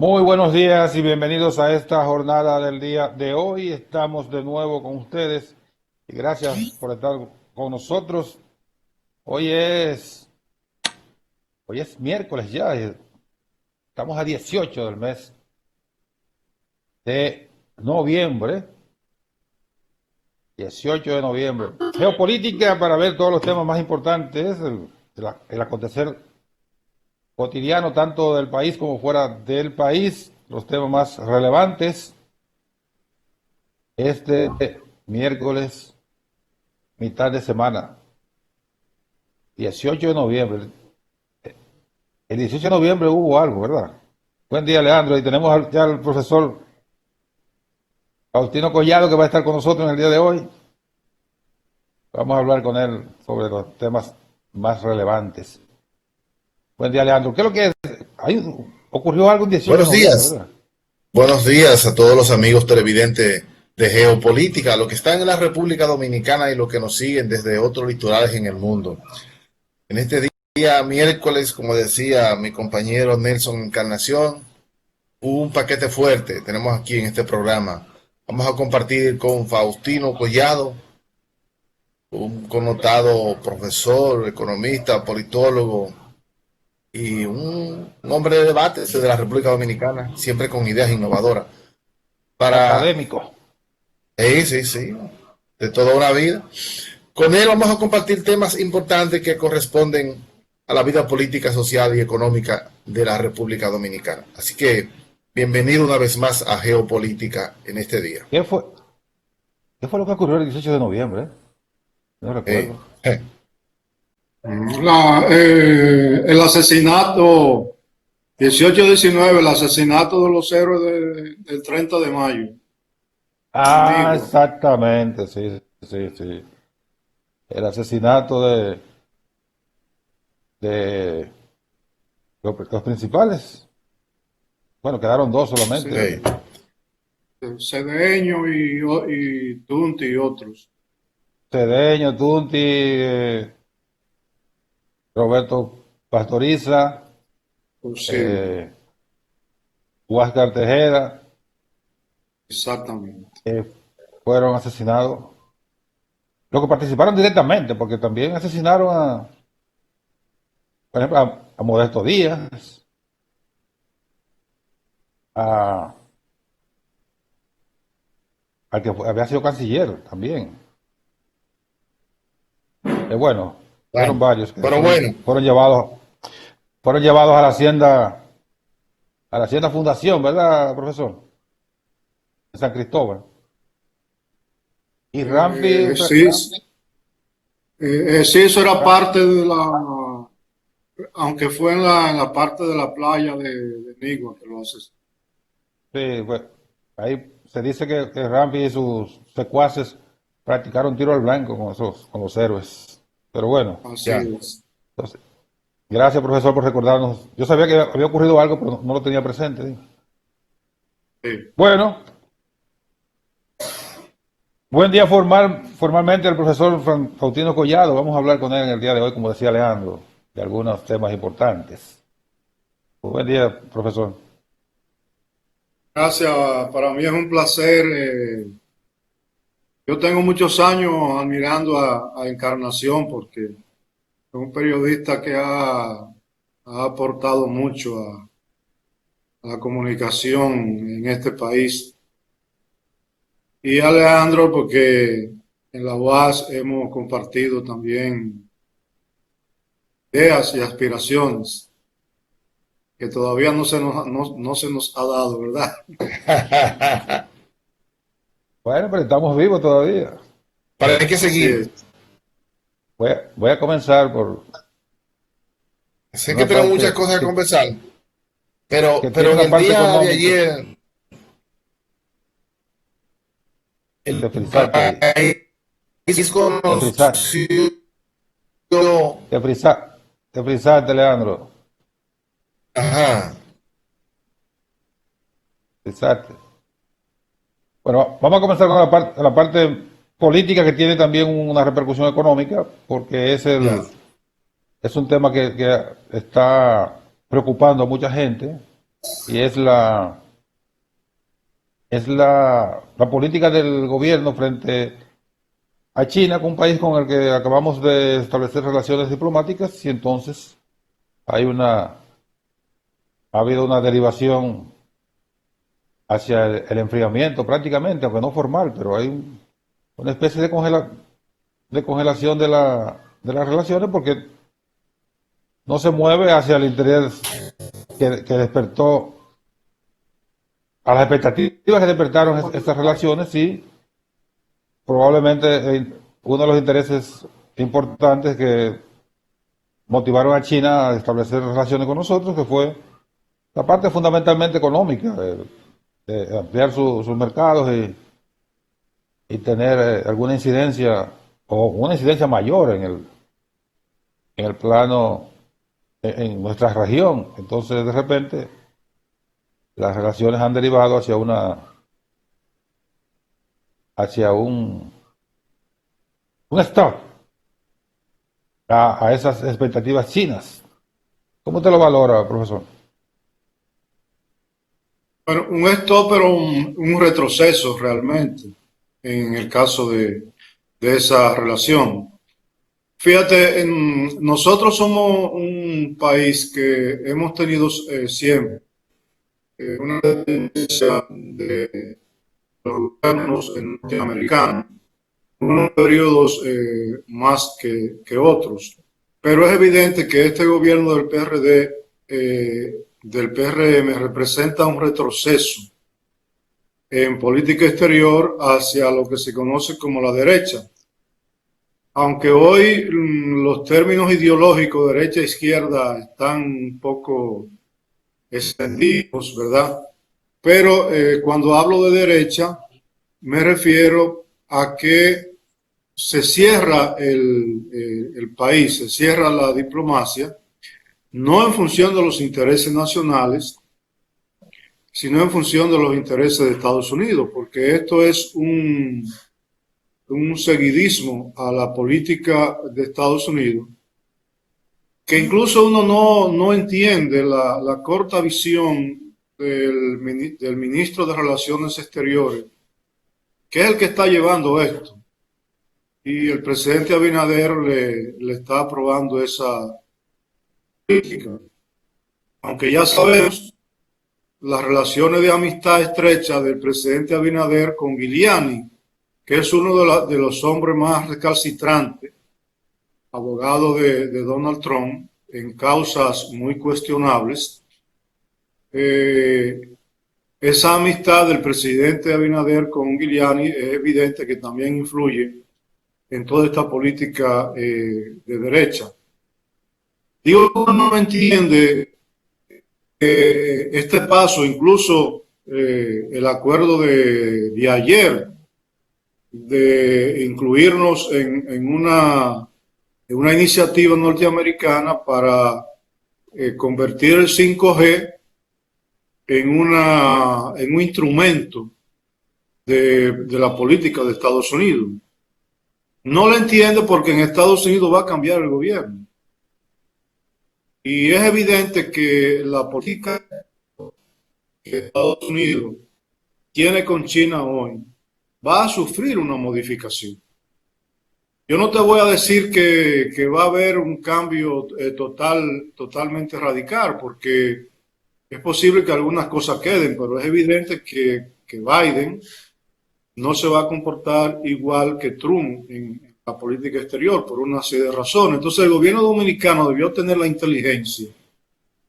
Muy buenos días y bienvenidos a esta jornada del día de hoy. Estamos de nuevo con ustedes y gracias por estar con nosotros. Hoy es, hoy es miércoles ya, estamos a 18 del mes de noviembre, 18 de noviembre. Geopolítica para ver todos los temas más importantes, el acontecer cotidiano tanto del país como fuera del país, los temas más relevantes. Este miércoles, mitad de semana, 18 de noviembre. El 18 de noviembre hubo algo, ¿verdad? Buen día, Leandro. Y tenemos ya al profesor Faustino Collado que va a estar con nosotros en el día de hoy. Vamos a hablar con él sobre los temas más relevantes. Buen día, Leandro. ¿Qué es lo que es? Ocurrió algo el 18 de Buenos noviembre, días. ¿verdad? Buenos días a todos los amigos televidentes de Geopolítica, los que están en la República Dominicana y los que nos siguen desde otros litorales en el mundo. En este día, miércoles, como decía mi compañero Nelson Encarnación, un paquete fuerte tenemos aquí en este programa. Vamos a compartir con Faustino Collado, un connotado profesor, economista, politólogo y un hombre de debate de la República Dominicana, siempre con ideas innovadoras. Para Académico. Sí, sí, sí, de toda una vida. Con él vamos a compartir temas importantes que corresponden a la vida política, social y económica de la República Dominicana. Así que bienvenido una vez más a Geopolítica en este día. ¿Qué fue, qué fue lo que ocurrió el 18 de noviembre? No Eh, recuerdo. eh, El asesinato, 18-19, el asesinato de los héroes del 30 de mayo, Ah, amigo. exactamente, sí, sí, sí. El asesinato de los principales. Bueno, quedaron dos solamente. Sí, Cedeño y Tunti y otros. Cedeño, Tunti, Roberto Pastoriza, Pues sí, eh, Huáscar Tejeda, exactamente. fueron asesinados. Los que participaron directamente, porque también asesinaron por ejemplo, a Modesto Díaz, a, al que había sido canciller también. Bueno, fueron bueno, varios que pero bueno, fueron llevados a la Hacienda Fundación, ¿verdad, profesor? En San Cristóbal. Y Rampi, Sí, sí, eso era parte de la, aunque fue en la parte de la playa de Nigua que lo hace. sí, ahí se dice que Rampi y sus secuaces practicaron tiro al blanco con los héroes. Pero bueno, Así ya. es. entonces, gracias profesor por recordarnos. Yo sabía que había ocurrido algo, pero no lo tenía presente. ¿Sí? Sí. Bueno, buen día formalmente al profesor Faustino Collado. Vamos a hablar con él en el día de hoy, como decía Leandro, de algunos temas importantes. Buen día, profesor. Gracias, para mí es un placer. Yo tengo muchos años admirando a Encarnación porque es un periodista que ha aportado mucho a la comunicación en este país. Y Alejandro porque en la UAS hemos compartido también ideas y aspiraciones que todavía no se nos ha dado, ¿verdad? Bueno, pero estamos vivos todavía. Para hay que Así seguir. es. Voy a comenzar por Sé que una tenemos muchas parte cosas que conversar, que pero tiene en una el parte día de económica. ayer Te el frisaste ahí. país Te frisaste. conoció. Te frisa- te frisaste, Leandro. Ajá. Frisaste. Bueno, vamos a comenzar con la parte política que tiene también una repercusión económica, porque Ya. es un tema que está preocupando a mucha gente. y es la política del gobierno frente a China, un país con el que acabamos de establecer relaciones diplomáticas, y entonces hay ha habido una derivación hacia el enfriamiento prácticamente, aunque no formal, pero hay una especie de congelación de las relaciones porque no se mueve hacia el interés que despertó, a las expectativas que despertaron estas relaciones, y probablemente uno de los intereses importantes que motivaron a China a establecer relaciones con nosotros, que fue la parte fundamentalmente económica, de ampliar sus mercados y tener alguna incidencia o una incidencia mayor en el plano, en nuestra región. Entonces, de repente, las relaciones han derivado hacia un stop a esas expectativas chinas. ¿Cómo usted lo valora, profesor? Bueno, un stop, pero un retroceso realmente en el caso de esa relación. Fíjate, nosotros somos un país que hemos tenido siempre una tendencia de los gobiernos norteamericanos, unos periodos más que otros. Pero es evidente que este gobierno del PRD, del PRM, representa un retroceso en política exterior hacia lo que se conoce como la derecha. Aunque hoy los términos ideológicos derecha e izquierda están un poco extendidos, ¿verdad? Pero cuando hablo de derecha, me refiero a que se cierra el país, se cierra la diplomacia, no en función de los intereses nacionales, sino en función de los intereses de Estados Unidos, porque esto es un seguidismo a la política de Estados Unidos, que incluso uno no entiende la corta visión del ministro de Relaciones Exteriores, que es el que está llevando esto. Y el presidente Abinader le está aprobando esa política. Aunque ya sabemos las relaciones de amistad estrecha del presidente Abinader con Giuliani, que es uno de los hombres más recalcitrantes, abogado de Donald Trump, en causas muy cuestionables. Esa amistad del presidente Abinader con Giuliani es evidente que también influye en toda esta política de derecha. Digo, uno no entiende este paso, incluso el acuerdo de ayer de incluirnos en una iniciativa norteamericana para convertir el 5G en un instrumento de la política de Estados Unidos. No lo entiendo porque en Estados Unidos va a cambiar el gobierno. Y es evidente que la política que Estados Unidos tiene con China hoy va a sufrir una modificación. Yo no te voy a decir que va a haber un cambio totalmente radical, porque es posible que algunas cosas queden, pero es evidente que Biden no se va a comportar igual que Trump en la política exterior por una serie de razones. Entonces el gobierno dominicano debió tener la inteligencia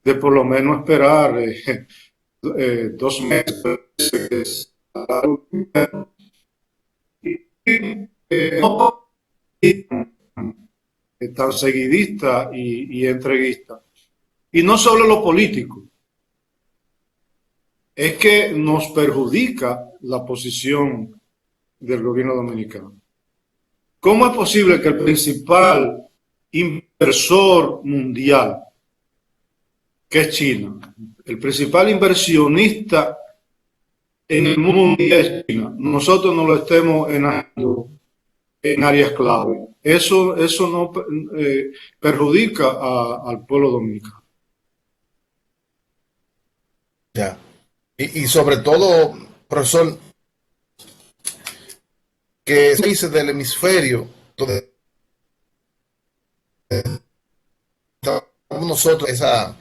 de por lo menos esperar 2 meses no tan seguidista y entreguista. Y no solo lo político, es que nos perjudica la posición del gobierno dominicano. ¿Cómo es posible que el principal inversor mundial, que es China, el principal inversionista en el mundo es China, nosotros no lo estemos en áreas clave? Eso no perjudica al pueblo dominicano. Ya. Y sobre todo, profesor, que se dice del hemisferio, donde estamos nosotros, esa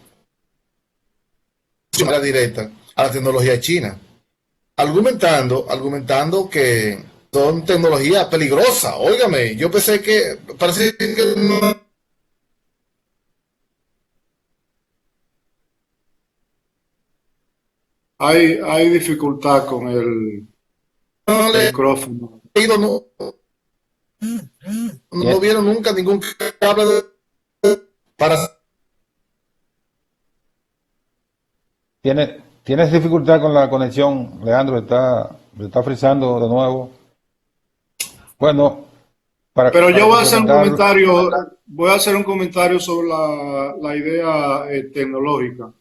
manera directa a la tecnología china, argumentando que son tecnologías peligrosas. Óigame, yo pensé que parece que Hay dificultad con no el le micrófono. he ido, no, no Tien- vieron nunca ningún cable para... ¿Tienes dificultad con la conexión, Leandro? Está frizando de nuevo. Bueno, Pero yo para complementar, voy a hacer un comentario sobre la idea tecnológica.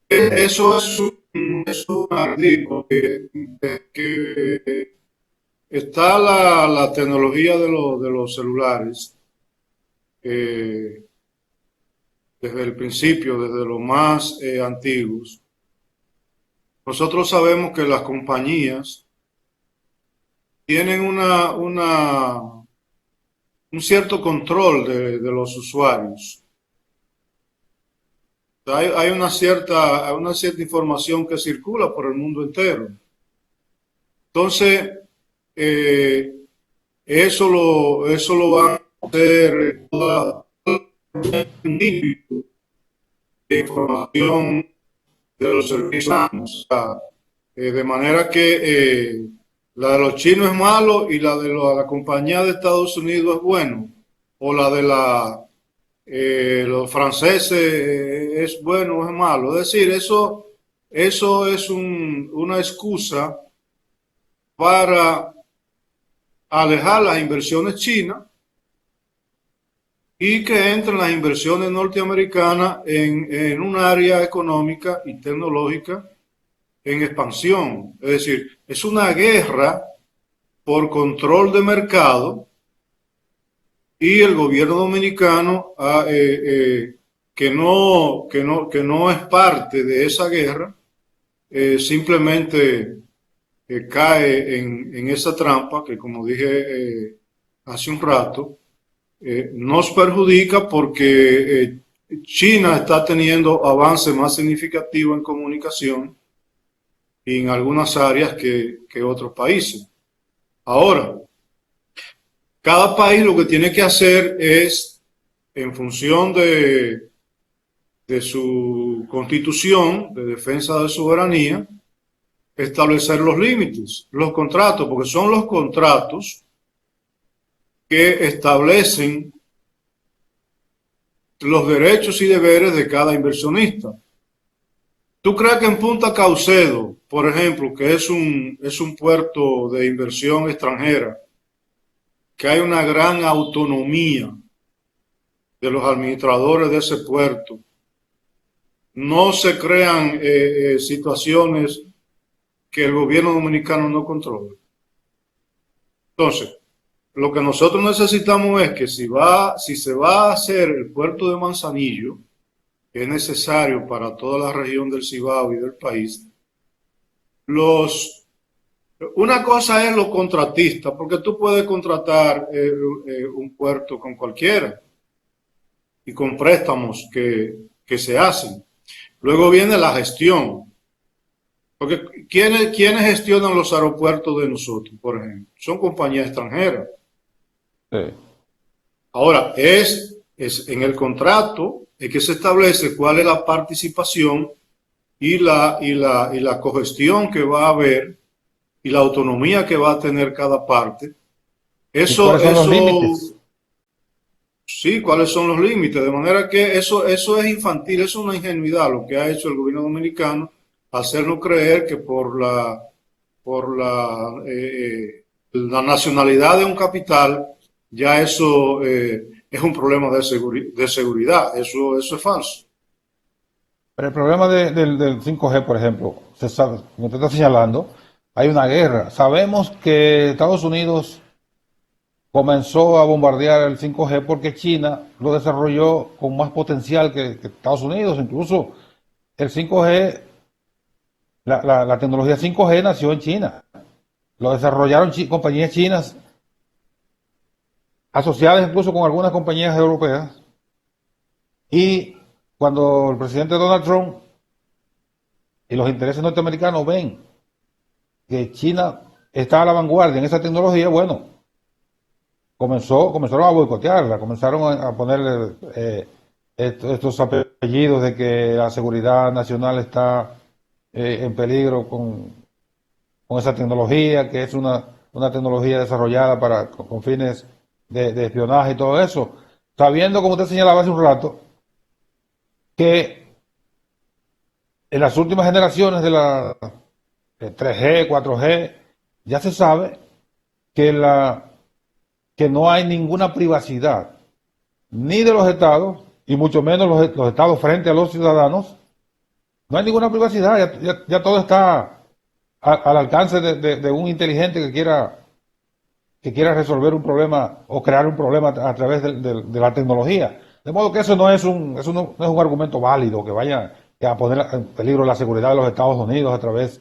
Eso es un artículo que está la tecnología de los celulares eh, desde el principio, desde los más antiguos. Nosotros sabemos que las compañías tienen un cierto control de los usuarios. Hay una cierta información que circula por el mundo entero. Entonces, eh, eso lo van a hacer toda de información de los servicios humanos. O sea, de manera que la de los chinos es malo y la compañía de Estados Unidos es bueno. O la de los franceses es bueno o es malo. Es decir, eso es una excusa para alejar las inversiones chinas y que entren las inversiones norteamericanas en un área económica y tecnológica en expansión. Es decir, es una guerra por control de mercado y el gobierno dominicano que no es parte de esa guerra, simplemente cae en esa trampa que, como dije hace un rato, nos perjudica porque China está teniendo avances más significativos en comunicación y en algunas áreas que otros países. Ahora, cada país lo que tiene que hacer es, en función de su constitución de defensa de soberanía, establecer los límites, los contratos, porque son los contratos que establecen los derechos y deberes de cada inversionista. ¿Tú crees que en Punta Caucedo, por ejemplo, que es un puerto de inversión extranjera, que hay una gran autonomía de los administradores de ese puerto, no se crean situaciones que el gobierno dominicano no controla? Entonces, lo que nosotros necesitamos es que si se va a hacer el puerto de Manzanillo, que es necesario para toda la región del Cibao y del país, una cosa es los contratistas, porque tú puedes contratar un puerto con cualquiera y con préstamos que se hacen. Luego viene la gestión, porque ¿quiénes gestionan los aeropuertos de nosotros, por ejemplo? Son compañías extranjeras. sí. Ahora, es en el contrato es que se establece cuál es la participación y la cogestión que va a haber y la autonomía que va a tener cada parte. ¿Y cuáles son los Eso, límites? sí, cuáles son los límites. De manera que eso es infantil, eso es una ingenuidad lo que ha hecho el gobierno dominicano, hacernos creer que por la nacionalidad de un capital, ya eso es un problema de seguridad. Eso es falso. Pero el problema del 5G, por ejemplo, se sabe, como usted está señalando, hay una guerra. Sabemos que Estados Unidos comenzó a bombardear el 5G porque China lo desarrolló con más potencial que Estados Unidos. Incluso el 5G la tecnología 5G nació en China. Lo desarrollaron compañías chinas asociadas incluso con algunas compañías europeas. Y cuando el presidente Donald Trump y los intereses norteamericanos ven que China está a la vanguardia en esa tecnología, bueno, comenzaron a boicotearla, comenzaron a ponerle estos apellidos de que la seguridad nacional está en peligro con esa tecnología, que es una tecnología desarrollada con fines de espionaje y todo eso, sabiendo, como usted señalaba hace un rato, que en las últimas generaciones de la 3G, 4G, ya se sabe que no hay ninguna privacidad, ni de los estados, y mucho menos los estados frente a los ciudadanos. No hay ninguna privacidad, ya todo está al alcance de un inteligente que quiera resolver un problema o crear un problema a través de la tecnología. De modo que eso no es un argumento válido que vaya a poner en peligro la seguridad de los Estados Unidos a través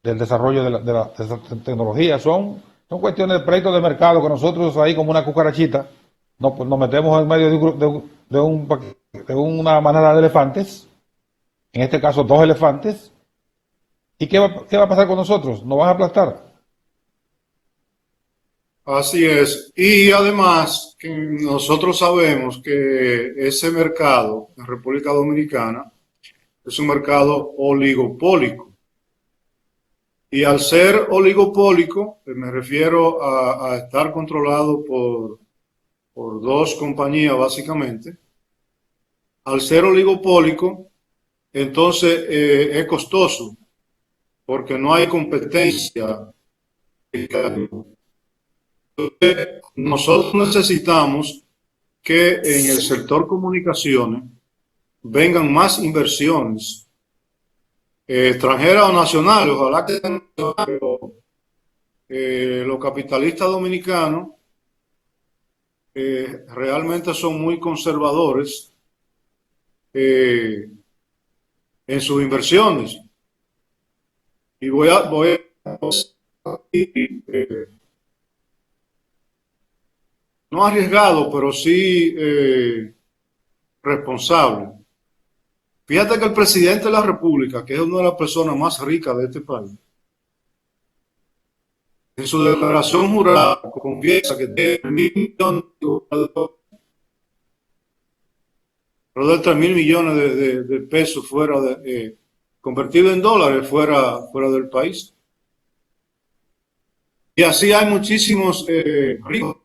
del desarrollo de esa tecnología. Son cuestiones de pleitos de mercado que nosotros ahí como una cucarachita nos metemos en medio de una manada de elefantes, en este caso 2 elefantes. ¿Y qué va a pasar con nosotros? ¿Nos van a aplastar? Así es. Y además, que nosotros sabemos que ese mercado en República Dominicana es un mercado oligopólico. Y al ser oligopólico, me refiero a estar controlado por dos compañías básicamente. Al ser oligopólico, entonces es costoso porque no hay competencia. Nosotros necesitamos que en el sector comunicaciones vengan más inversiones extranjeras o nacionales. Ojalá que los capitalistas dominicanos realmente son muy conservadores en sus inversiones. Y voy a no arriesgado, pero sí responsable. Fíjate que el presidente de la República, que es una de las personas más ricas de este país, en su declaración jurada confiesa que tiene 1.000 millones de 3.000 millones de pesos fuera convertido en dólares fuera del país. Y así hay muchísimos ricos.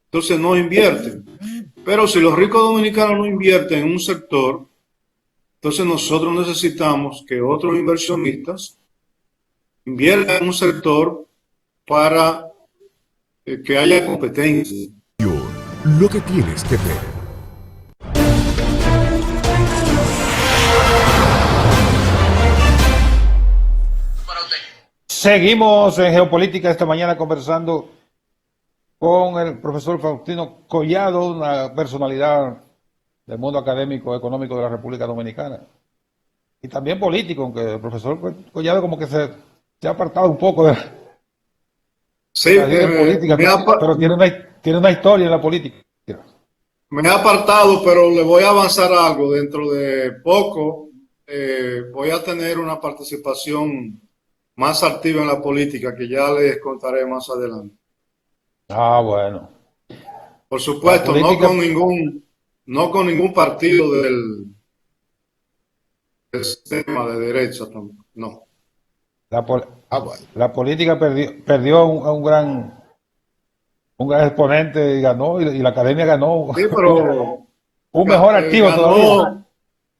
Entonces no invierten. Pero si los ricos dominicanos no invierten en un sector, entonces nosotros necesitamos que otros inversionistas inviertan en un sector para que haya competencia. Lo que tienes que ver. Seguimos en Geopolítica esta mañana conversando con el profesor Faustino Collado, una personalidad del mundo académico económico de la República Dominicana. Y también político, aunque el profesor Collado como que se ha apartado un poco de Sí, la política, pero tiene una historia en la política. me he apartado, pero le voy a avanzar algo. Dentro de poco voy a tener una participación más activa en la política que ya les contaré más adelante. Ah, bueno. Por supuesto, política, no con ningún partido del sistema de derecha, no. bueno. Bueno. La política perdió a un gran exponente y ganó, y la academia ganó Sí, pero un mejor activo todavía.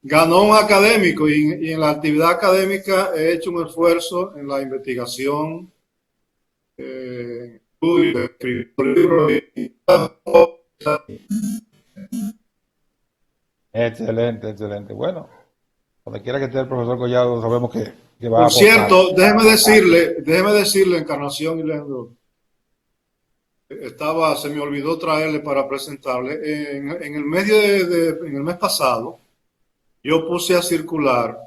ganó un académico y en la actividad académica he hecho un esfuerzo en la investigación, escribir libros. Excelente, excelente. Bueno, donde quiera que esté el profesor Collado, sabemos que va a Por aportar. cierto, déjeme decirle, Encarnación y Leandro, se me olvidó traerle para presentarle. En el mes pasado, yo puse a circular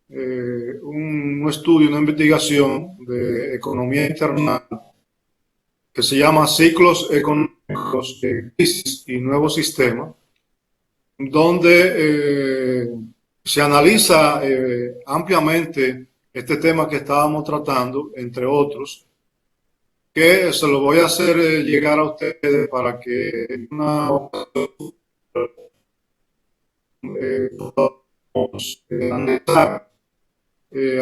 un estudio, una investigación de economía internacional que se llama Ciclos Económicos, Crisis y Nuevos Sistemas, donde se analiza ampliamente este tema que estábamos tratando, entre otros, que se lo voy a hacer llegar a ustedes para que podamos analizar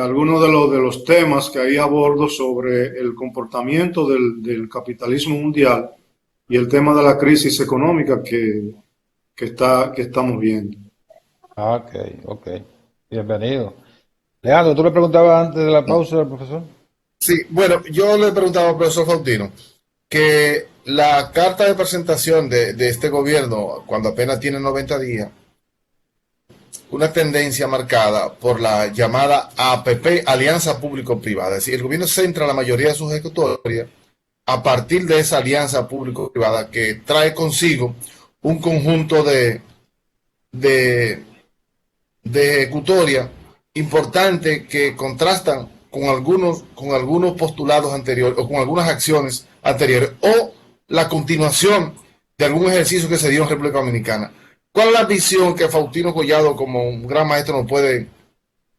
algunos de los temas que ahí abordo sobre el comportamiento del capitalismo mundial y el tema de la crisis económica que estamos viendo. Ok, ok. Bienvenido. Leandro, tú le preguntabas antes de la pausa al profesor. Sí, bueno, yo le preguntaba al profesor Faustino que la carta de presentación de este gobierno, cuando apenas tiene 90 días, una tendencia marcada por la llamada APP, Alianza Público-Privada. Es decir, el gobierno centra la mayoría de sus ejecutorias a partir de esa alianza público-privada que trae consigo un conjunto de, de ejecutorias importantes que contrastan con algunos postulados anteriores o con algunas acciones anteriores o la continuación de algún ejercicio que se dio en República Dominicana. ¿Cuál es la visión que Faustino Collado, como un gran maestro, nos puede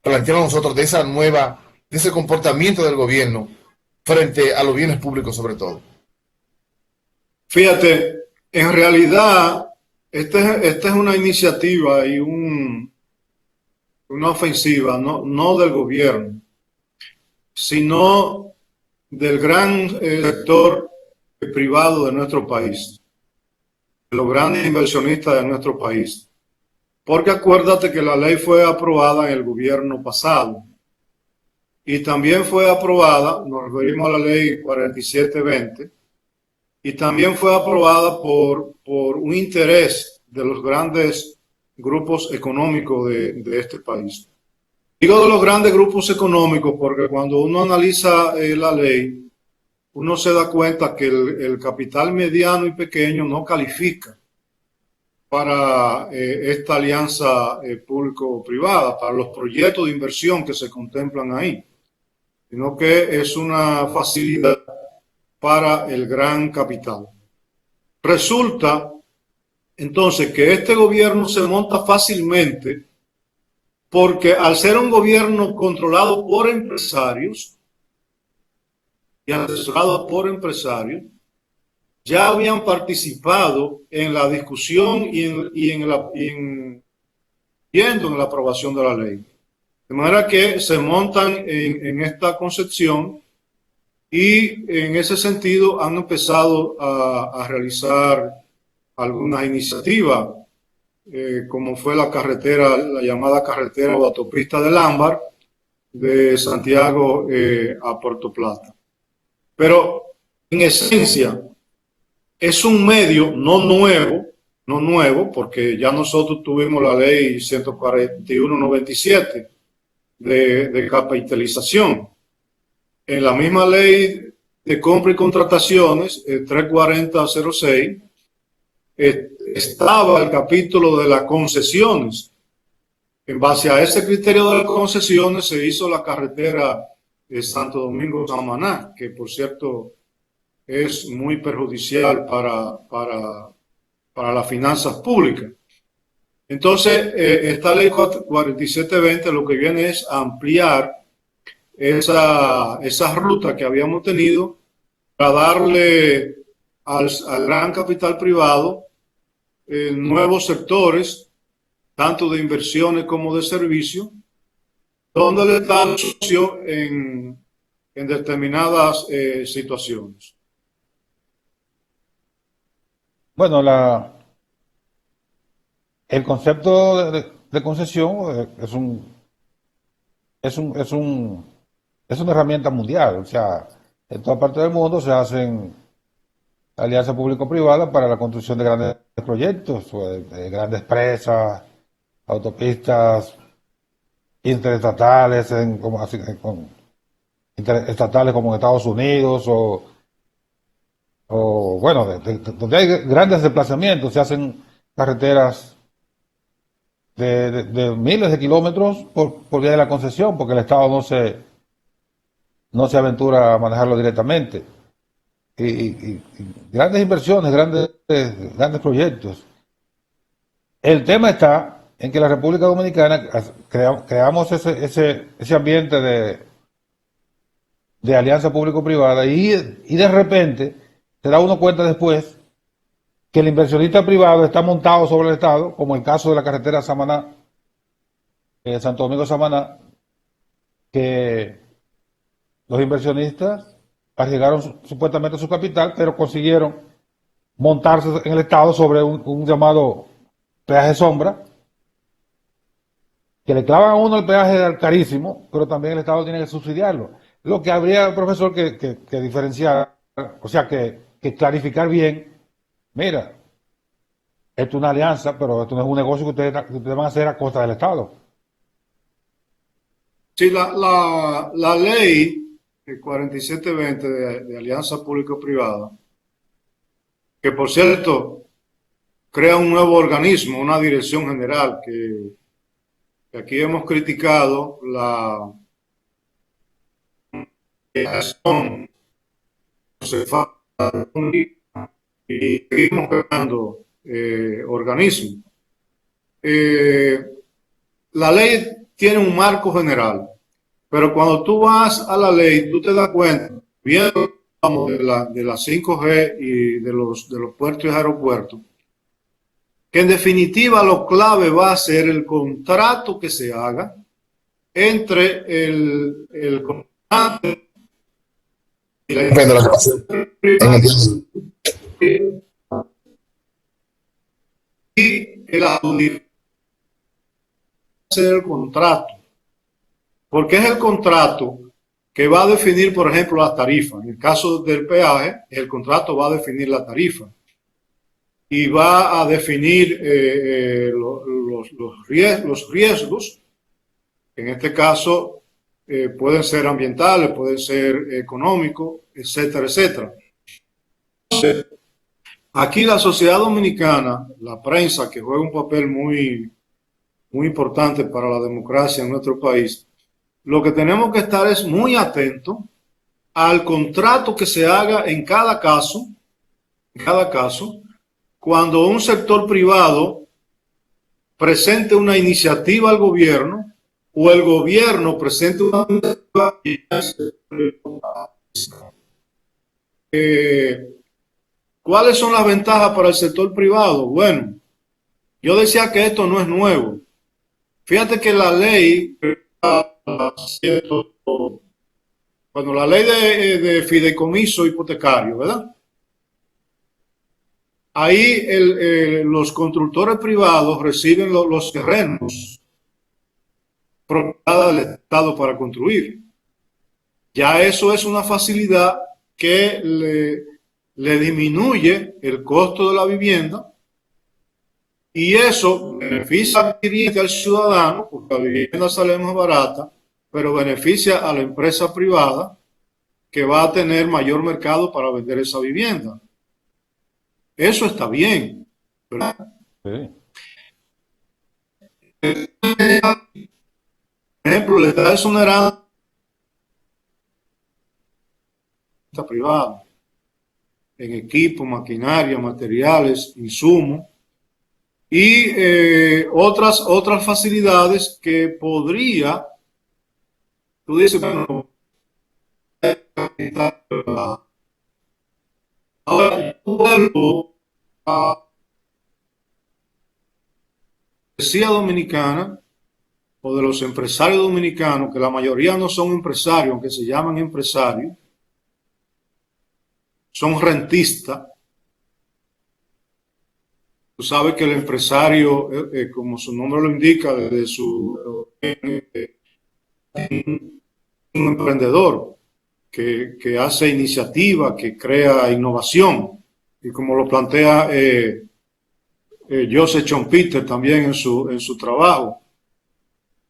plantear a nosotros de de ese comportamiento del gobierno frente a los bienes públicos sobre todo? Fíjate, en realidad, esta es una iniciativa y una ofensiva, no del gobierno, sino del gran sector privado de nuestro país, de los grandes inversionistas de nuestro país. Porque acuérdate que la ley fue aprobada en el gobierno pasado y también fue aprobada, nos referimos a la ley 4720, y también fue aprobada por un interés de los grandes grupos económicos de este país. Digo de los grandes grupos económicos porque cuando uno analiza la ley, uno se da cuenta que el capital mediano y pequeño no califica para esta alianza público-privada, para los proyectos de inversión que se contemplan ahí, sino que es una facilidad para el gran capital. Resulta entonces que este gobierno se monta fácilmente porque al ser un gobierno controlado por empresarios y asesorado por empresarios, ya habían participado en la discusión y en la aprobación de la ley. De manera que se montan en esta concepción y en ese sentido han empezado a realizar algunas iniciativas, como fue la llamada carretera o autopista del Ámbar de Santiago a Puerto Plata. Pero en esencia es un medio no nuevo, porque ya nosotros tuvimos la ley 141/97 de capitalización. En la misma ley de compra y contrataciones, 34006, estaba el capítulo de las concesiones. En base a ese criterio de las concesiones se hizo la carretera de Santo Domingo-Samaná, que por cierto es muy perjudicial para las finanzas públicas. Entonces, esta ley 4720 lo que viene es ampliar esa ruta que habíamos tenido para darle al gran capital privado nuevos sectores, tanto de inversiones como de servicios, donde le dan socio en determinadas situaciones. Bueno, el concepto de concesión es una herramienta mundial. O sea, en toda parte del mundo se hacen alianzas público-privadas para la construcción de grandes proyectos, o de grandes presas, autopistas interestatales, interestatales como en Estados Unidos, o bueno, donde hay grandes desplazamientos, se hacen carreteras de miles de kilómetros por vía de la concesión, porque el Estado no se aventura a manejarlo directamente. Y grandes inversiones, grandes proyectos. El tema está en que la República Dominicana creamos ese ambiente de alianza público-privada y de repente se da uno cuenta después que el inversionista privado está montado sobre el Estado, como el caso de la carretera Samaná, Santo Domingo-Samaná, que los inversionistas arriesgaron supuestamente su capital, pero consiguieron montarse en el Estado sobre un llamado peaje sombra, que le clavan a uno el peaje carísimo, pero también el Estado tiene que subsidiarlo. Lo que habría, profesor, que diferenciar, o sea, que clarificar bien. Mira, esto es una alianza, pero esto no es un negocio que ustedes van a hacer a costa del Estado. Sí, la ley 4720 de alianza público-privada, que por cierto crea un nuevo organismo, una dirección general, que aquí hemos criticado la creación y seguimos creando organismos. La ley tiene un marco general, pero cuando tú vas a la ley, tú te das cuenta, viendo de la 5G y de los puertos y aeropuertos, que en definitiva lo clave va a ser el contrato que se haga entre el contratante y la empresa privada y el adjudicatario el contrato, porque es el contrato que va a definir, por ejemplo, las tarifas. En el caso del peaje, el contrato va a definir la tarifa y va a definir los riesgos. En este caso pueden ser ambientales, pueden ser económicos, etcétera, etcétera. Entonces, aquí la sociedad dominicana, la prensa, que juega un papel muy importante para la democracia en nuestro país, lo que tenemos que estar es muy atentos al contrato que se haga en cada caso, cuando un sector privado presente una iniciativa al gobierno o el gobierno presente una iniciativa. ¿Cuáles son las ventajas para el sector privado? Bueno, yo decía que esto no es nuevo. Fíjate que la ley, bueno, la ley de fideicomiso hipotecario, ¿verdad? Ahí los constructores privados reciben los terrenos propiedad del Estado para construir. Ya eso es una facilidad que le disminuye el costo de la vivienda. Y eso beneficia al ciudadano, porque la vivienda sale más barata, pero beneficia a la empresa privada que va a tener mayor mercado para vender esa vivienda. Eso está bien, ¿verdad? Sí. Por ejemplo, le está exonerando a la privada en equipo, maquinaria, materiales, insumos. Y otras facilidades que podría, tú dices, bueno, ahora vuelvo a la policía dominicana o de los empresarios dominicanos, que la mayoría no son empresarios, aunque se llaman empresarios, son rentistas. Tú sabes que el empresario, como su nombre lo indica, desde su un emprendedor que hace iniciativa, que crea innovación, y como lo plantea Joseph Schumpeter también en su trabajo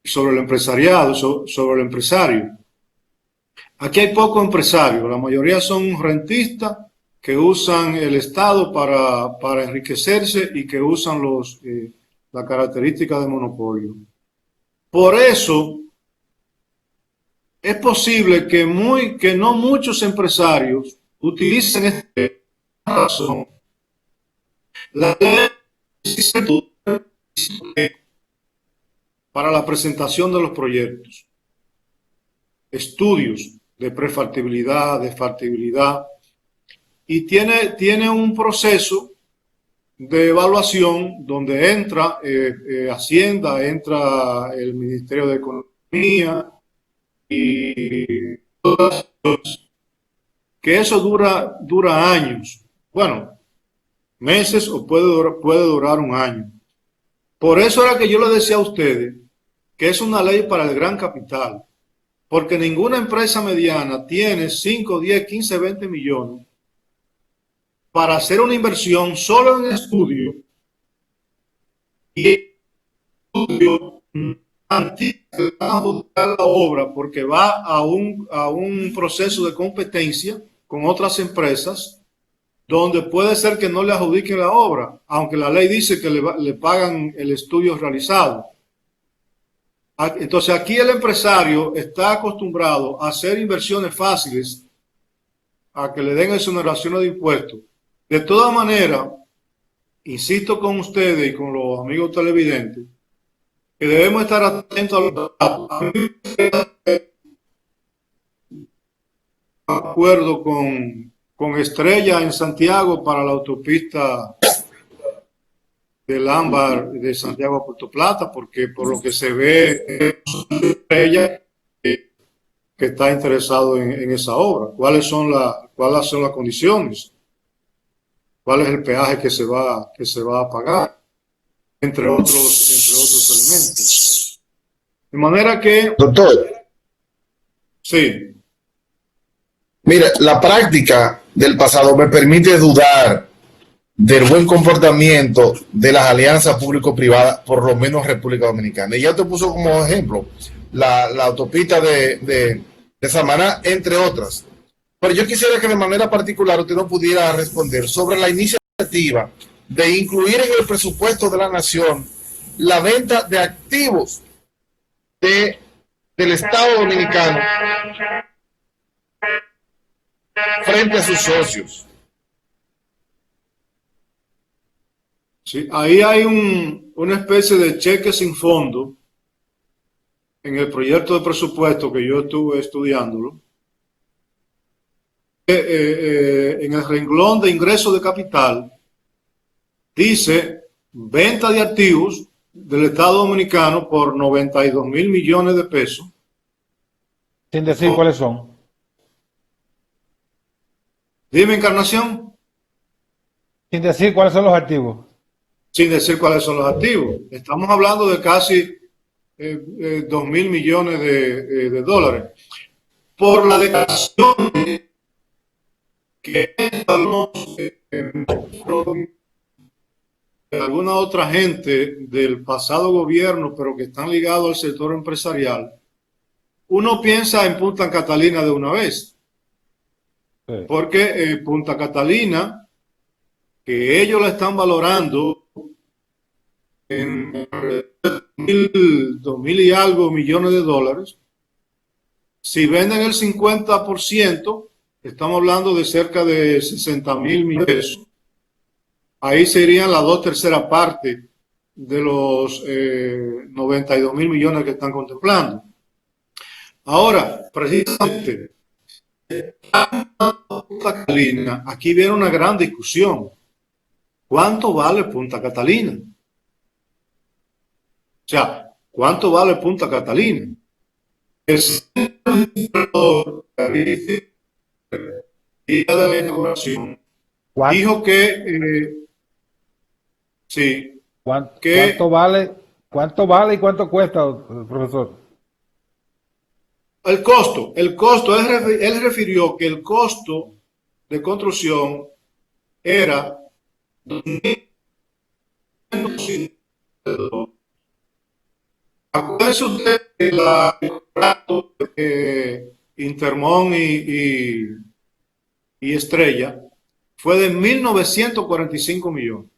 sobre el empresariado, sobre el empresario. Aquí hay pocos empresarios, la mayoría son rentistas que usan el Estado para enriquecerse y que usan la característica de monopolio. Por eso es posible que no muchos empresarios utilicen esta razón. La ley para la presentación de los proyectos, estudios de prefactibilidad, de factibilidad, y tiene un proceso de evaluación donde entra Hacienda, entra el Ministerio de Economía, y que eso dura años, bueno, meses o puede durar un año. Por eso era que yo le decía a ustedes que es una ley para el gran capital, porque ninguna empresa mediana tiene 5, 10, 15, 20 millones para hacer una inversión solo en estudio, y estudio la obra porque va a un proceso de competencia con otras empresas donde puede ser que no le adjudiquen la obra, aunque la ley dice que le pagan el estudio realizado. Entonces aquí el empresario está acostumbrado a hacer inversiones fáciles, a que le den exoneraciones de impuestos. De todas maneras, insisto con ustedes y con los amigos televidentes, que debemos estar atentos a los datos. De acuerdo con Estrella en Santiago para la autopista del Ámbar de Santiago a Puerto Plata, porque por lo que se ve, Estrella que está interesado en esa obra. ¿Cuáles son las condiciones? ¿Cuál es el peaje que se va a pagar? Entre otros elementos. De manera que... Doctor, Sí. mira, la práctica del pasado me permite dudar del buen comportamiento de las alianzas público-privadas, por lo menos en República Dominicana. Y ya te puso como ejemplo la autopista de Samaná, entre otras. Pero yo quisiera que de manera particular usted nos pudiera responder sobre la iniciativa de incluir en el presupuesto de la nación la venta de activos del Estado Dominicano frente a sus socios. Sí, ahí hay una especie de cheque sin fondo en el proyecto de presupuesto que yo estuve estudiándolo. En el renglón de ingreso de capital dice venta de activos del Estado Dominicano por 92,000 millones de pesos. Sin decir cuáles son. Dime, Encarnación. Sin decir cuáles son los activos. Sin decir cuáles son los activos. Estamos hablando de casi 2,000 millones de dólares. Por la declaración que alguna otra gente del pasado gobierno, pero que están ligados al sector empresarial, uno piensa en Punta Catalina de una vez. Sí. Porque Punta Catalina, que ellos la están valorando en 2,000 y algo millones de dólares, si venden el 50%, estamos hablando de cerca de 60,000 millones de pesos. Ahí serían las 2/3 partes de los 92,000 millones que están contemplando. Ahora, precisamente, Punta Catalina, aquí viene una gran discusión. ¿Cuánto vale Punta Catalina? O sea, ¿cuánto vale Punta Catalina? El senador de la inauguración dijo que sí. ¿Cuánto vale y cuánto cuesta, profesor? El costo, él refirió que el costo de construcción era acuérdense usted de la Intermón y Estrella fue de 1.945 millones.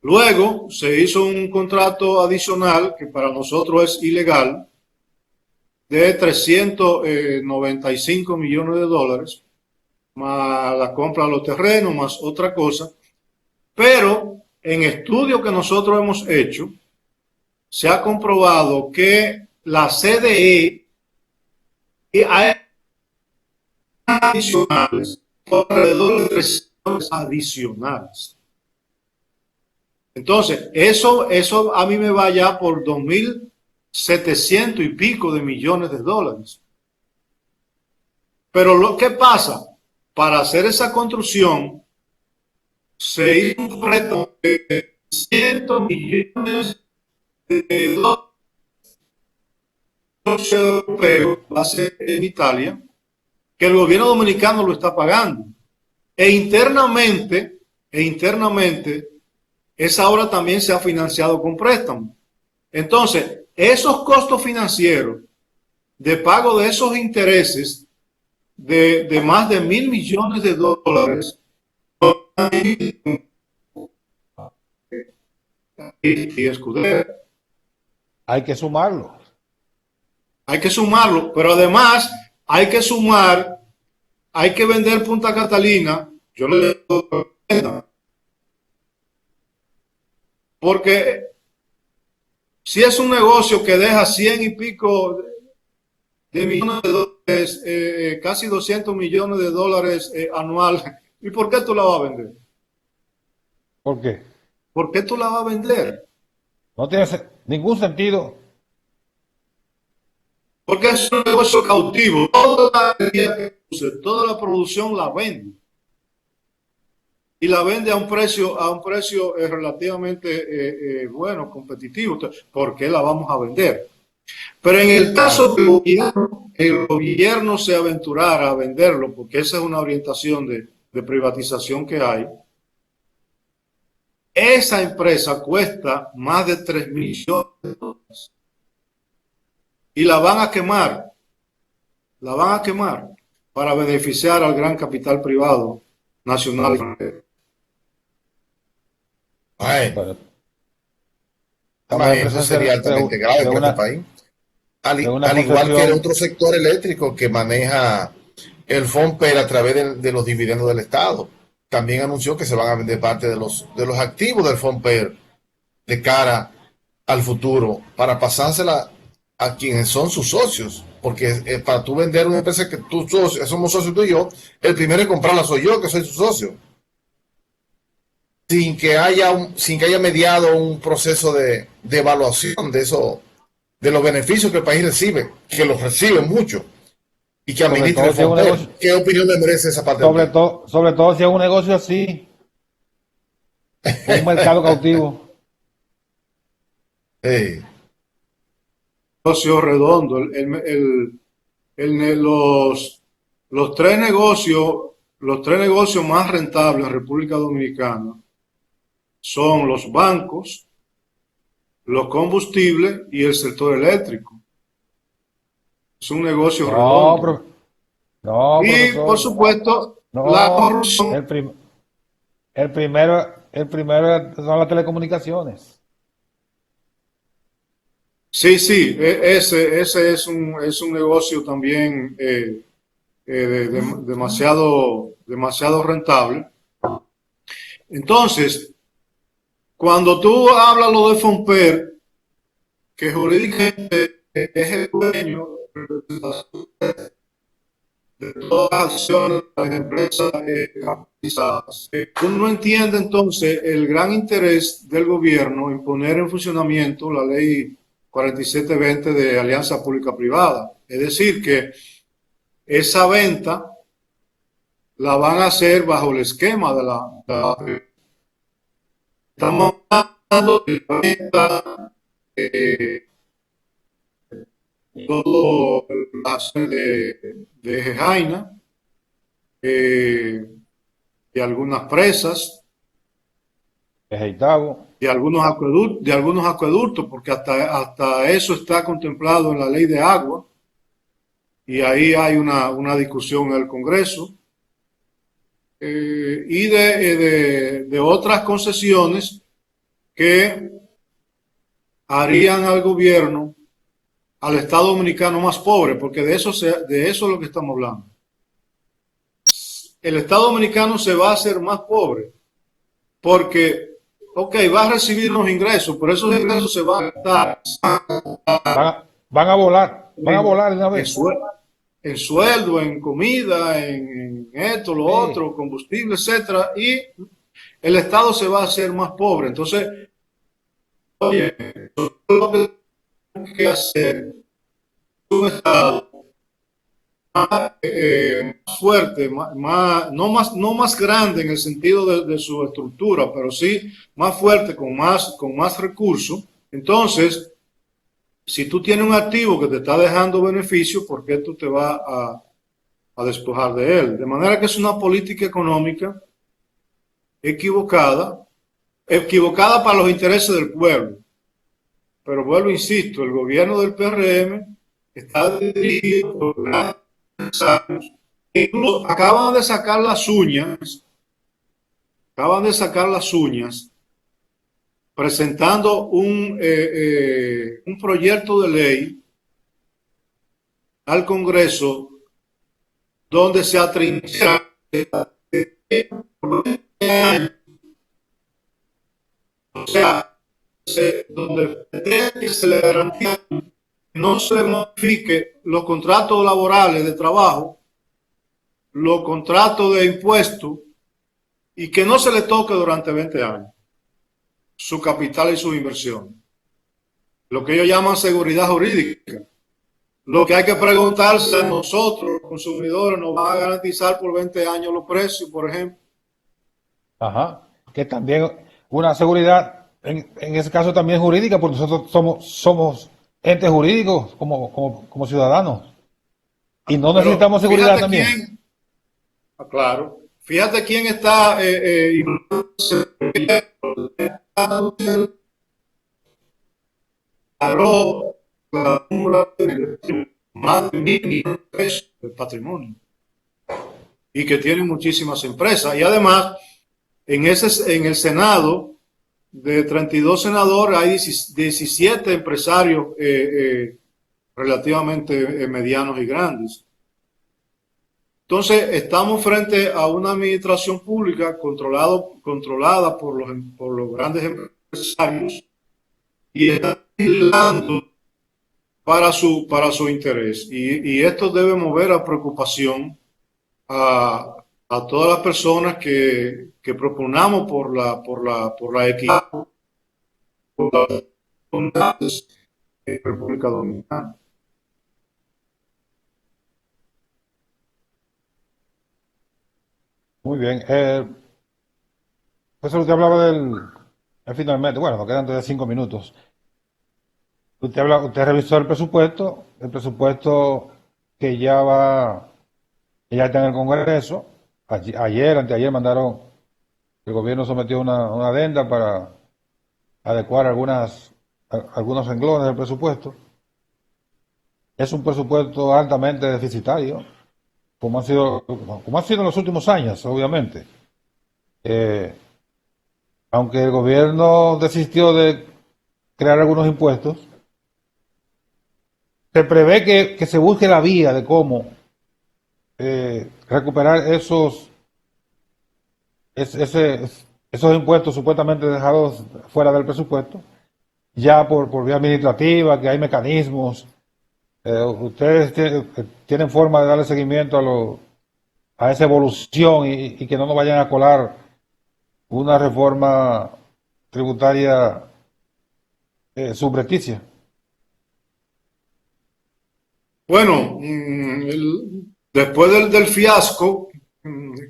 Luego se hizo un contrato adicional que para nosotros es ilegal de 395 millones de dólares, más la compra de los terrenos, más otra cosa. Pero en estudios que nosotros hemos hecho, se ha comprobado que la CDE hay adicionales, alrededor de 300 adicionales. Entonces, eso a mí me va ya por 2.700 y pico de millones de dólares. Pero lo que pasa, para hacer esa construcción, se hizo un préstamo de 100 millones de dólares europeos, base en Italia, que el gobierno dominicano lo está pagando. E internamente, esa obra también se ha financiado con préstamos. Entonces, esos costos financieros de pago de esos intereses de más de 1.000 millones de dólares y Escudero. Hay que sumarlo. Hay que sumarlo, pero además hay que sumar, hay que vender Punta Catalina. Yo le digo, porque si es un negocio que deja 100 y pico de millones de dólares, casi 200 millones de dólares anual, ¿y por qué tú la vas a vender? ¿Por qué? ¿Por qué tú la vas a vender? No tiene ningún sentido. Porque es un negocio cautivo. Toda la producción la vende. Y la vende a un precio relativamente bueno, competitivo. Entonces, ¿por qué la vamos a vender? Pero en el caso del gobierno, el gobierno se aventurara a venderlo, porque esa es una orientación de privatización que hay. Esa empresa cuesta más de 3 millones de dólares. Y la van a quemar para beneficiar al gran capital privado nacional. Ay, Pero además, eso sería altamente grave para este país. Al igual que el otro sector eléctrico que maneja el FONPER a través de los dividendos del Estado. También anunció que se van a vender parte de los activos del FONPER de cara al futuro para pasársela a quienes son sus socios. Porque para tú vender una empresa que somos socios tú y yo, el primero en comprarla soy yo, que soy su socio. Sin que haya mediado un proceso de evaluación de eso, de los beneficios que el país recibe, que los recibe mucho, y que administre el FONPER. ¿Qué opinión me merece esa parte? Sobre todo si es un negocio así, un mercado cautivo. Sí. Negocio redondo. Los tres negocios más rentables en República Dominicana son los bancos, los combustibles y el sector eléctrico. Es un negocio redondo. Y profesor, por supuesto, la corrupción. El primero son las telecomunicaciones. Sí, ese es un negocio también demasiado rentable. Entonces, cuando tú hablas lo de FONPER, que jurídicamente es el dueño de todas las acciones de las empresas capitalizadas, uno entiende entonces el gran interés del gobierno en poner en funcionamiento la ley 4720 de alianza pública-privada. Es decir, que esa venta la van a hacer bajo el esquema de la estamos hablando de la venta todo de Jejaina, de algunas presas, de algunos acueductos, porque hasta eso está contemplado en la ley de agua, y ahí hay una discusión en el Congreso, y de otras concesiones que harían al gobierno, al Estado dominicano más pobre, porque de eso es lo que estamos hablando. El Estado dominicano se va a hacer más pobre porque, ok, va a recibir unos ingresos, pero esos ingresos se van a gastar Van a volar de una en, vez. en sueldo, en comida, en esto, lo otro, combustible, etcétera, y el Estado se va a hacer más pobre. Entonces, oye, lo que hay que hacer un Estado más fuerte, no más grande en el sentido de su estructura, pero sí más fuerte, con más recursos. Entonces, si tú tienes un activo que te está dejando beneficio, ¿por qué tú te vas a despojar de él? De manera que es una política económica equivocada para los intereses del pueblo. Pero vuelvo, insisto, el gobierno del PRM está dirigido por grandes años. Incluso acaban de sacar las uñas presentando un proyecto de ley al Congreso donde se atrinchera o sea, donde se le garantiza que no se modifique los contratos laborales de trabajo, los contratos de impuestos, y que no se le toque durante 20 años su capital y su inversión. Lo que ellos llaman seguridad jurídica. Lo que hay que preguntarse a nosotros, los consumidores, ¿nos van a garantizar por 20 años los precios, por ejemplo? Ajá. Que también una seguridad, en ese caso también jurídica, porque nosotros somos entes jurídicos como ciudadanos. Y no necesitamos Pero seguridad fíjate también. quién, claro, fíjate quién está más de 1.000 millones de patrimonio y que tiene muchísimas empresas. Y además, en el Senado, de 32 senadores, hay 17 empresarios relativamente medianos y grandes. Entonces, estamos frente a una administración pública controlada por los grandes empresarios y está legislando para su interés. Y esto debe mover a preocupación a todas las personas que proponamos por la equidad en República Dominicana. Muy bien. Pues usted hablaba finalmente, bueno, nos quedan todavía 5 minutos. Usted revisó el presupuesto que que ya está en el Congreso. Ayer, anteayer el gobierno sometió una adenda para adecuar algunos renglones del presupuesto. Es un presupuesto altamente deficitario, como ha sido en los últimos años, obviamente. Eh, Aunque el gobierno desistió de crear algunos impuestos, se prevé que se busque la vía de cómo recuperar esos impuestos supuestamente dejados fuera del presupuesto, ya por vía administrativa, que hay mecanismos. Ustedes tienen forma de darle seguimiento a esa evolución y que no nos vayan a colar una reforma tributaria subrepticia. Bueno, después del fiasco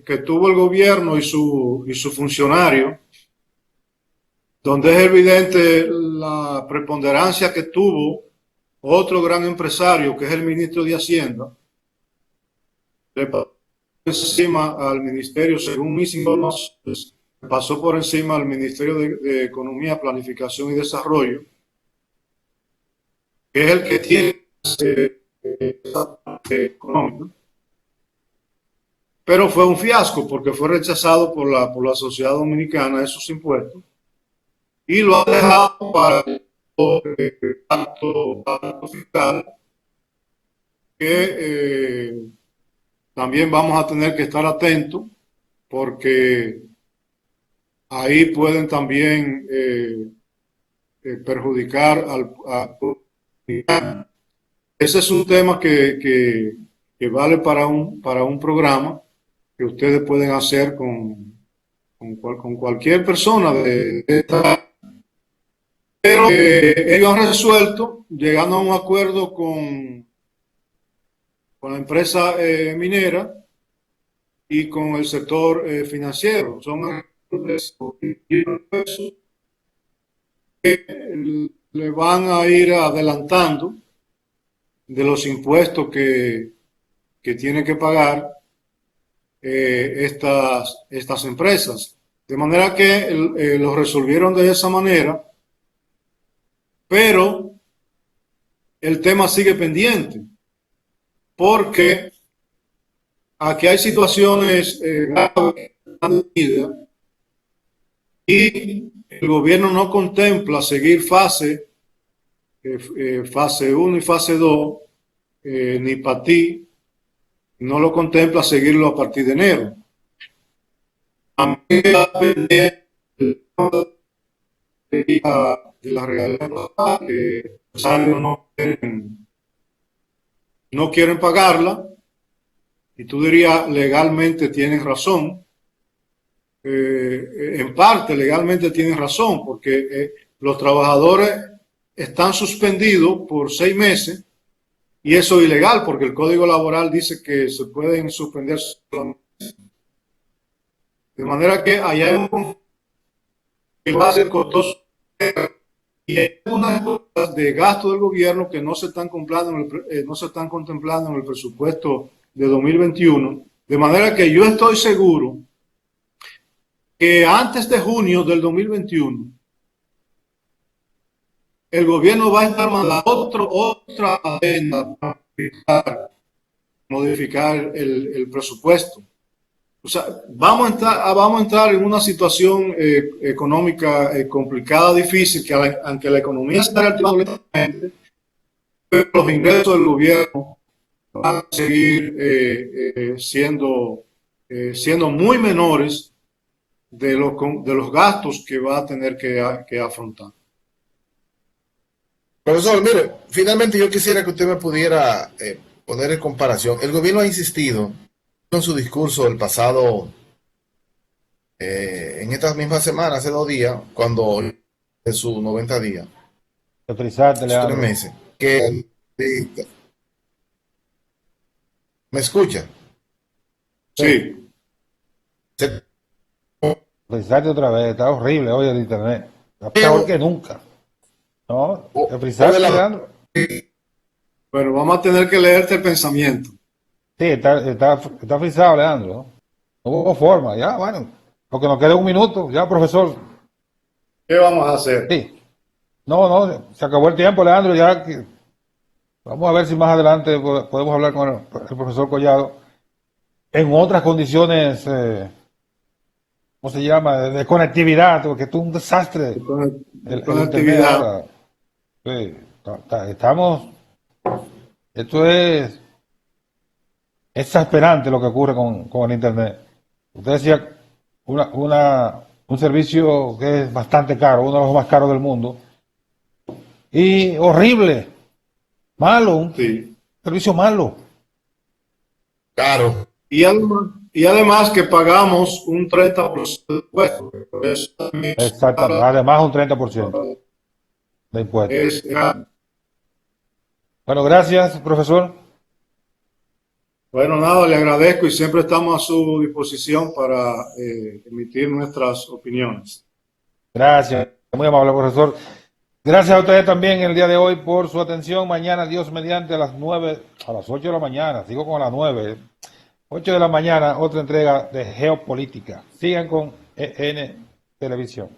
que tuvo el gobierno y su funcionario, donde es evidente la preponderancia que tuvo otro gran empresario, que es el ministro de Hacienda, le pasó encima al ministerio, según mis informaciones, pasó por encima al Ministerio de Economía, Planificación y Desarrollo, que es el que tiene esa parte económica. Pero fue un fiasco porque fue rechazado por la sociedad dominicana esos impuestos. y lo ha dejado para el pacto fiscal, que también vamos a tener que estar atentos, porque ahí pueden también perjudicar ese es un tema que vale para un programa que ustedes pueden hacer con cualquier persona de esta. Pero ellos han resuelto, llegando a un acuerdo con la empresa minera y con el sector financiero. Son que le van a ir adelantando de los impuestos que tienen que pagar estas empresas. De manera que lo resolvieron de esa manera, pero el tema sigue pendiente, porque aquí hay situaciones graves y el gobierno no contempla seguir fase 1 y fase 2, ni para ti, no lo contempla seguirlo a partir de enero. De la realidad que no quieren pagarla, y tú dirías legalmente tienen razón. En parte legalmente tienen razón, porque los trabajadores están suspendidos por 6 meses, y eso es ilegal porque el Código Laboral dice que se pueden suspender solamente. De manera que allá hay un que va a ser costoso, y hay unas cosas de gasto del gobierno que no se están contemplando en el presupuesto de 2021, de manera que yo estoy seguro que antes de junio del 2021 el gobierno va a estar mandando otra adenda para modificar el presupuesto. O sea, vamos a entrar en una situación económica complicada, difícil, que aunque la economía está reactivando lentamente, los ingresos del gobierno van a seguir siendo muy menores de los gastos que va a tener que afrontar. Profesor, mire, finalmente yo quisiera que usted me pudiera poner en comparación. El gobierno ha insistido en su discurso del pasado, en estas mismas semanas, hace 2 días, cuando de sus 90 días, Frisarte, sus 3 Leandro. meses, que me escucha. Sí. Frisarte otra vez, está horrible hoy el internet. Está peor que nunca. No, frisarte, Leandro. Bueno, vamos a tener que leerte el pensamiento. Sí, está frisado, Leandro, ¿no? No hubo forma, ya, bueno. Lo que nos queda 1 minuto, ya, profesor. ¿Qué vamos a hacer? Sí. No, se acabó el tiempo, Leandro, ya. Vamos a ver si más adelante podemos hablar con el profesor Collado en otras condiciones, ¿cómo se llama? De conectividad, porque esto es un desastre. El internet ahora. Sí, estamos. Esto es exasperante lo que ocurre con el internet. Usted decía un servicio que es bastante caro, uno de los más caros del mundo, y horrible, malo, un servicio malo. Claro. Y además que pagamos un 30% de impuestos. Exactamente, además un 30% de impuestos. Bueno, gracias, profesor. Bueno, nada, le agradezco y siempre estamos a su disposición para emitir nuestras opiniones. Gracias, muy amable, profesor. Gracias a ustedes también el día de hoy por su atención. Mañana, Dios mediante, a las 8 de la mañana, sigo con las 9, 8 de la mañana, otra entrega de Geopolítica. Sigan con EN Televisión.